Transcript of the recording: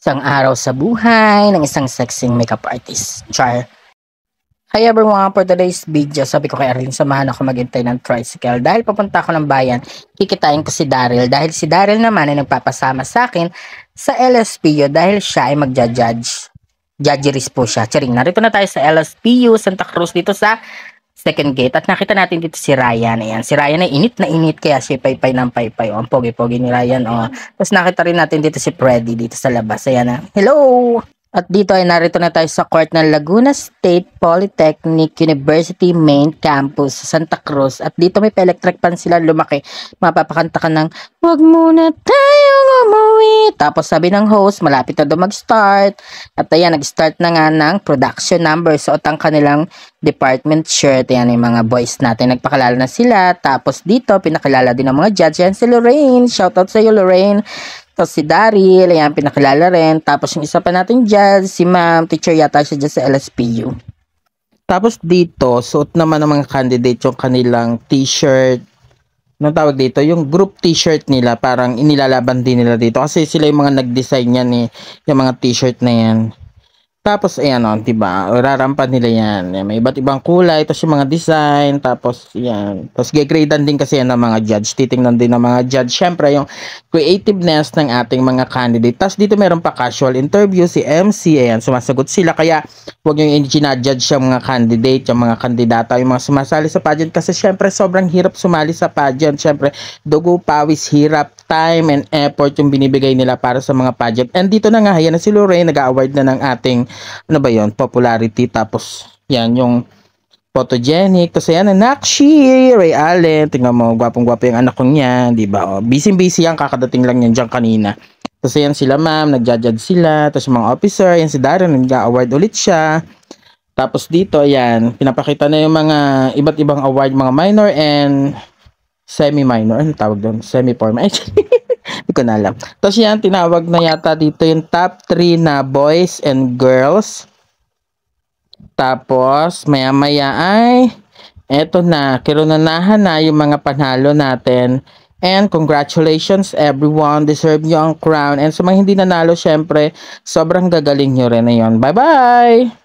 Isang araw sa buhay ng isang sexing makeup artist. Char. Hi everyone, for today's video, sabi ko kay Arlene, samahan ako maghintay ng tricycle. Dahil papunta ako ng bayan, kikitain ko si Daryl. Dahil si Daryl naman ay nagpapasama sa akin sa LSPU dahil siya ay magja-judge. Judgeries po siya. Charing, narito na tayo sa LSPU, Santa Cruz, dito sa second gate. At nakita natin dito si Ryan. Ayan, si Ryan ay init na init kaya si Paypay ng Paypay. O, ang pogi-pogi ni Ryan. O. Tapos nakita rin natin dito si Freddy dito sa labas. Ayan na. Hello! At dito ay narito na tayo sa court ng Laguna State Polytechnic University Main Campus sa Santa Cruz. At dito may pa-electric pan sila lumaki. Mapapakanta ka ng "Wag muna tayong umuwi." Tapos sabi ng host, malapit na daw mag-start. At ayan, nag-start na nga ng production number. Suot ang kanilang department shirt. Ayan yung mga boys natin. Nagpakilala na sila. Tapos dito, pinakilala din ng mga judge. Ayan si Lorraine. Shoutout sa iyo, Lorraine. Tapos si Daryl, ayan, pinakilala rin. Tapos yung isa pa nating judge, si ma'am, teacher yata siya dyan sa LSPU. Tapos dito, suot naman ng mga candidate yung kanilang t-shirt. Anong tawag dito? Yung group t-shirt nila, parang inilalaban din nila dito. Kasi sila yung mga nag-design yan eh, yung mga t-shirt na yan. Tapos, ayan o, diba? Rarampan nila yan. May iba't ibang kulay. Tapos yung mga design. Tapos, yan. Tapos, gigradean din kasi yan ng mga judge. Titingnan din ng mga judge. Siyempre, yung creativeness ng ating mga candidate. Tapos, dito meron pa casual interview. Si MC, ayan, sumasagot sila. Kaya, huwag yung ginajudge yung mga candidate, yung mga kandidata, yung mga sumasali sa pageant. Kasi, siyempre, sobrang hirap sumali sa pageant. Siyempre, dugo, pawis, hirap, time, and effort yung binibigay nila para sa mga pageant. And dito na nga, yan na si Lorraine, nag-award na ng ating ano ba yun, popularity. Tapos yan yung photogenic. Tapos yan, Nakshi, Ray Allen, tingnan mo, gwapong-gwapo yung anak kong yan, di ba? Busy-busy yan, kakadating lang yan dyan kanina. Tapos yan sila ma'am, nagja-judge sila. Tapos yung mga officer, yan si Darren, nag-award ulit siya. Tapos dito, ayan, pinapakita na yung mga iba't ibang award, mga minor and semi-minor. Ano tawag doon? Semi-formal. Hindi ko na alam. Tapos yan, tinawag na yata dito yung top 3 na boys and girls. Tapos, maya-maya ay, eto na, kinunahan na yung mga panalo natin. And congratulations everyone, deserve nyo ang crown. And sa mga hindi nanalo, syempre, sobrang gagaling nyo rin na yun. Bye-bye!